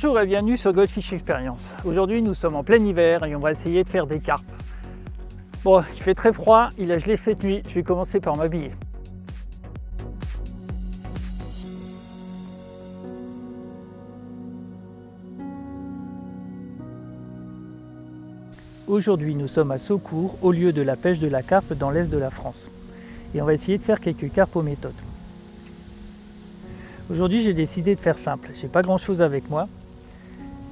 Bonjour et bienvenue sur Goldfish Experience. Aujourd'hui nous sommes en plein hiver et on va essayer de faire des carpes. Bon, il fait très froid, il a gelé cette nuit, je vais commencer par m'habiller. Aujourd'hui nous sommes à Saucourt, au lieu de la pêche de la carpe dans l'est de la France. Et on va essayer de faire quelques carpes aux méthodes. Aujourd'hui j'ai décidé de faire simple, j'ai pas grand chose avec moi.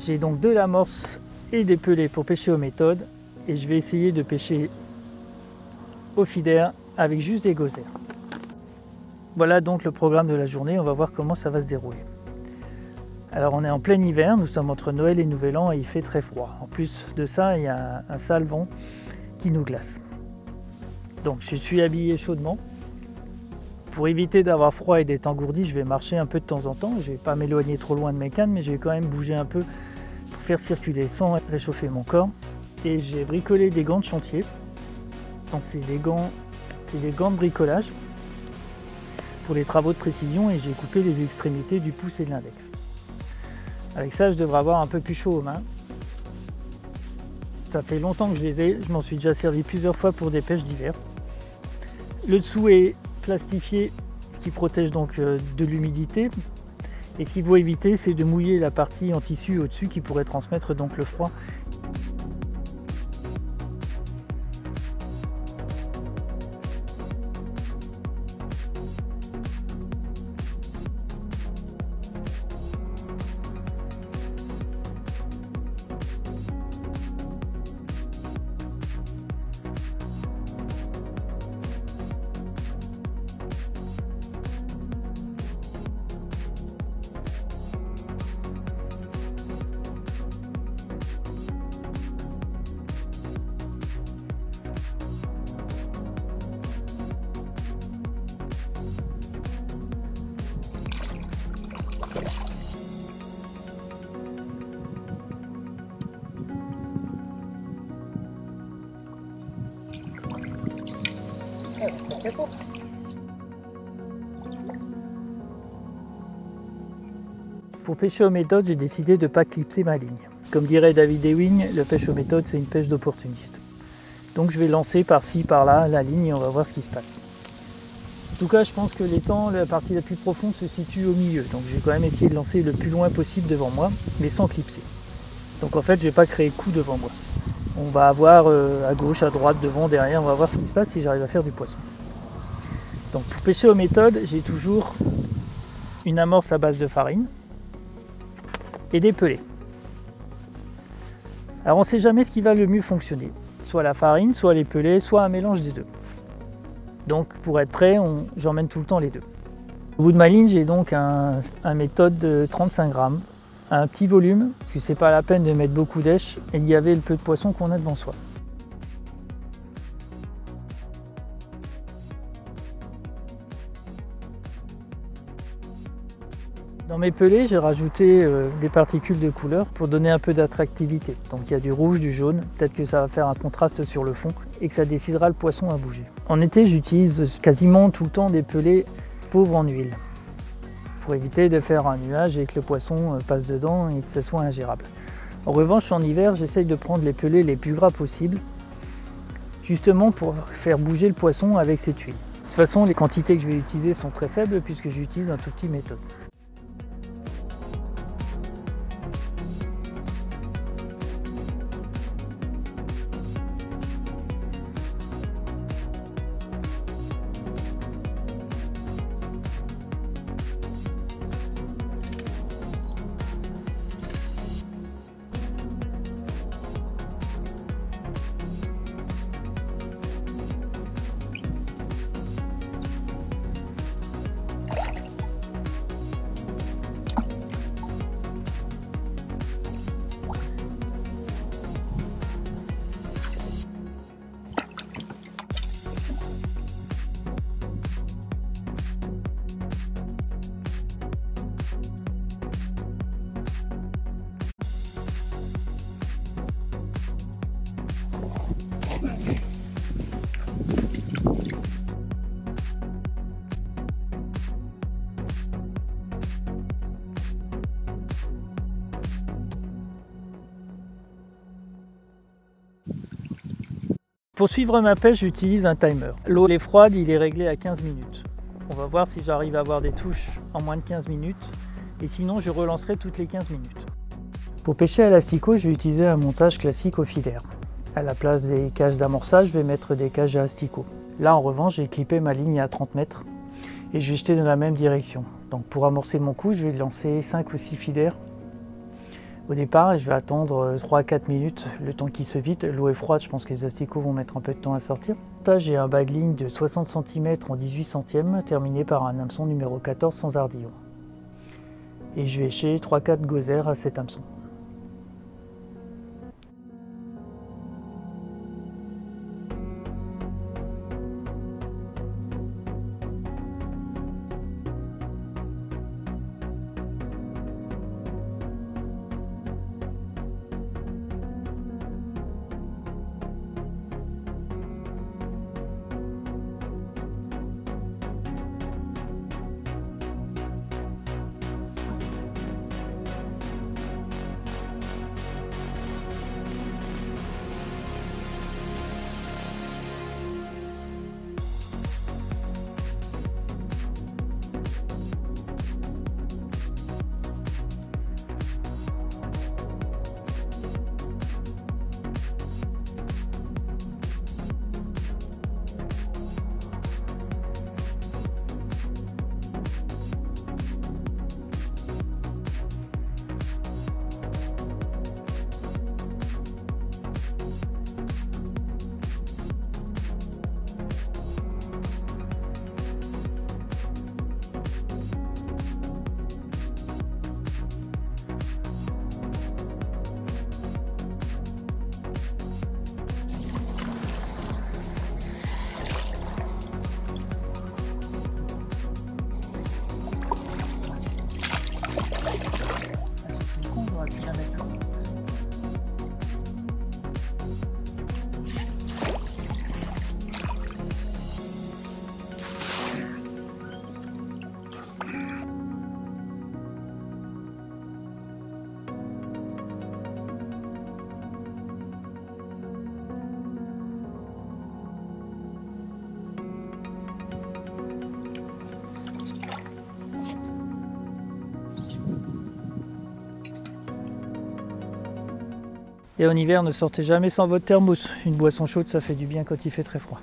J'ai donc de l'amorce et des pelets pour pêcher aux méthodes et je vais essayer de pêcher au feeder avec juste des gozers. Voilà donc le programme de la journée, on va voir comment ça va se dérouler. Alors on est en plein hiver, nous sommes entre Noël et Nouvel An et il fait très froid. En plus de ça, il y a un sale vent qui nous glace. Donc je suis habillé chaudement. Pour éviter d'avoir froid et d'être engourdi, je vais marcher un peu de temps en temps. Je ne vais pas m'éloigner trop loin de mes cannes, mais je vais quand même bouger un peu pour faire circuler sans réchauffer mon corps. Et j'ai bricolé des gants de chantier. Donc c'est des gants de bricolage pour les travaux de précision et j'ai coupé les extrémités du pouce et de l'index. Avec ça, je devrais avoir un peu plus chaud aux mains. Ça fait longtemps que je les ai, je m'en suis déjà servi plusieurs fois pour des pêches d'hiver. Le dessous est plastifié, ce qui protège donc de l'humidité. Et ce qu'il faut éviter, c'est de mouiller la partie en tissu au-dessus qui pourrait transmettre donc le froid. Pour pêcher aux méthodes, j'ai décidé de ne pas clipser ma ligne. Comme dirait David Ewing, la pêche aux méthodes, c'est une pêche d'opportuniste. Donc je vais lancer par-ci, par-là la ligne et on va voir ce qui se passe. En tout cas, je pense que l'étang, la partie la plus profonde, se situe au milieu. Donc je vais quand même essayer de lancer le plus loin possible devant moi, mais sans clipser. Donc en fait, je ne vais pas créer coup devant moi. On va avoir à gauche, à droite, devant, derrière, on va voir ce qui se passe si j'arrive à faire du poisson. Donc pour pêcher aux méthodes, j'ai toujours une amorce à base de farine et des pelets. Alors on ne sait jamais ce qui va le mieux fonctionner, soit la farine, soit les pelets, soit un mélange des deux. Donc pour être prêt, j'emmène tout le temps les deux. Au bout de ma ligne, j'ai donc un méthode de 35 grammes, un petit volume, parce que c'est pas la peine de mettre beaucoup d'èche et il y avait le peu de poisson qu'on a devant soi. Dans mes pelets, j'ai rajouté des particules de couleur pour donner un peu d'attractivité. Donc il y a du rouge, du jaune, peut-être que ça va faire un contraste sur le fond et que ça décidera le poisson à bouger. En été, j'utilise quasiment tout le temps des pelets pauvres en huile pour éviter de faire un nuage et que le poisson passe dedans et que ce soit ingérable. En revanche, en hiver, j'essaye de prendre les pelets les plus gras possibles, justement pour faire bouger le poisson avec cette huile. De toute façon, les quantités que je vais utiliser sont très faibles puisque j'utilise un tout petit méthode. pour suivre ma pêche, j'utilise un timer. L'eau est froide, il est réglé à 15 minutes. On va voir si j'arrive à avoir des touches en moins de 15 minutes. Et sinon, je relancerai toutes les 15 minutes. Pour pêcher à l'asticot, je vais utiliser un montage classique au feeder. À la place des cages d'amorçage, je vais mettre des cages à asticot. Là, en revanche, j'ai clippé ma ligne à 30 mètres et je vais jeter dans la même direction. Donc pour amorcer mon coup, je vais lancer 5 ou 6 feeders au départ et je vais attendre 3 à 4 minutes, le temps qu'il se vide. L'eau est froide, je pense que les asticots vont mettre un peu de temps à sortir. Là, j'ai un bas de ligne de 60 cm en 18 centièmes, terminé par un hameçon numéro 14 sans ardillon. Et je vais écher 3-4 gozers à cet hameçon. Et en hiver, ne sortez jamais sans votre thermos. Une boisson chaude, ça fait du bien quand il fait très froid.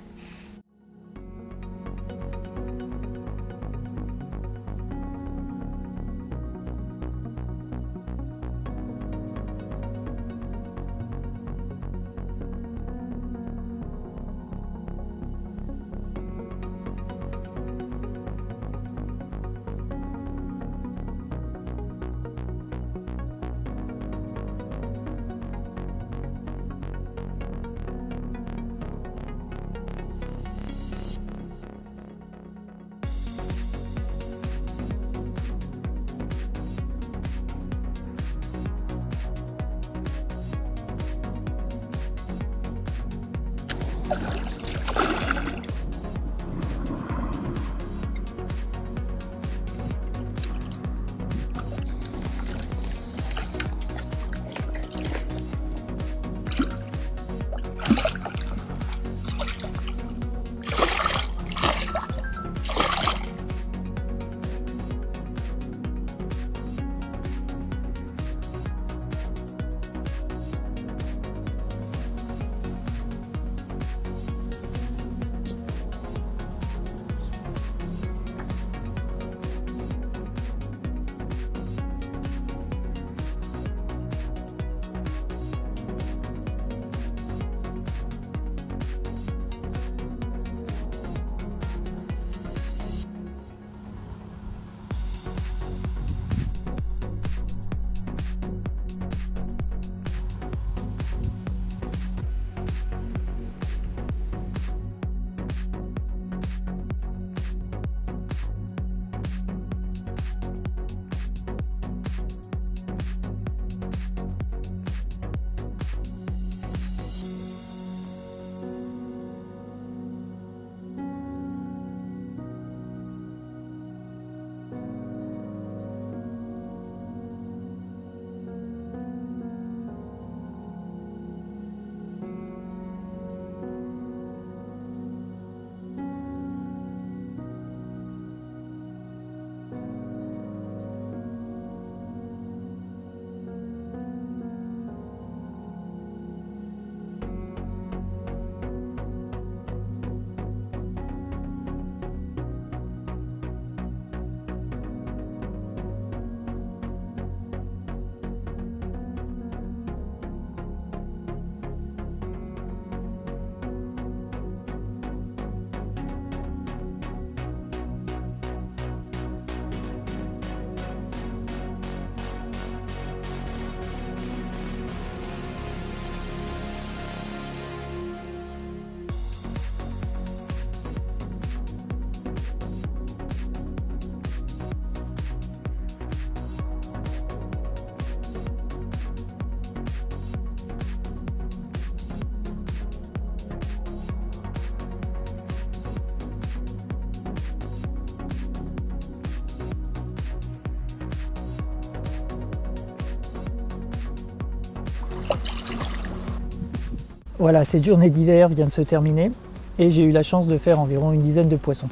Voilà, cette journée d'hiver vient de se terminer et j'ai eu la chance de faire environ une dizaine de poissons.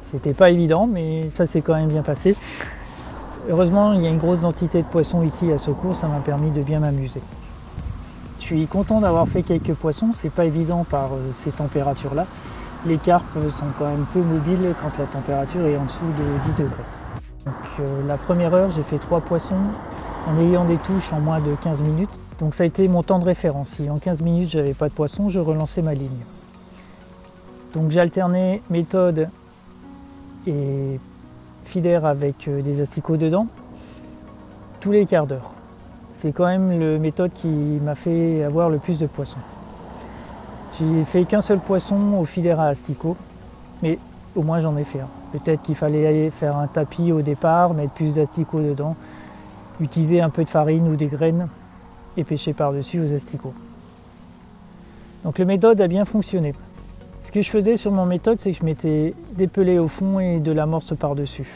C'était pas évident, mais ça s'est quand même bien passé. Heureusement, il y a une grosse quantité de poissons ici à Saucourt, ça m'a permis de bien m'amuser. Je suis content d'avoir fait quelques poissons, c'est pas évident par ces températures-là. Les carpes sont quand même peu mobiles quand la température est en dessous de 10 degrés. Donc, la première heure, j'ai fait 3 poissons en ayant des touches en moins de 15 minutes. Donc ça a été mon temps de référence. Si en 15 minutes j'avais pas de poisson, je relançais ma ligne. Donc j'ai alterné méthode et feeder avec des asticots dedans tous les quarts d'heure. C'est quand même la méthode qui m'a fait avoir le plus de poissons. J'ai fait qu'un seul poisson au feeder à asticots, mais au moins j'en ai fait un. Peut-être qu'il fallait aller faire un tapis au départ, mettre plus d'asticots dedans, utiliser un peu de farine ou des graines et pêcher par-dessus aux asticots. Donc la méthode a bien fonctionné. Ce que je faisais sur mon méthode, c'est que je mettais des pelets au fond et de l'amorce par-dessus.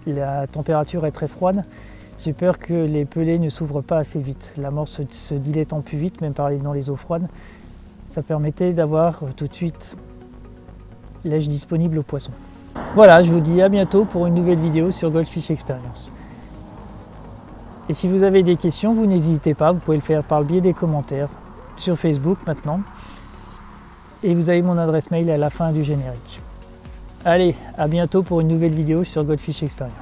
La température est très froide, j'ai peur que les pelets ne s'ouvrent pas assez vite. L'amorce se dilatant plus vite, même dans les eaux froides, ça permettait d'avoir tout de suite lèche disponible aux poissons. Voilà, je vous dis à bientôt pour une nouvelle vidéo sur Goldfish Experience. Et si vous avez des questions, vous n'hésitez pas, vous pouvez le faire par le biais des commentaires sur Facebook maintenant. Et vous avez mon adresse mail à la fin du générique. Allez, à bientôt pour une nouvelle vidéo sur Goldfish Experience.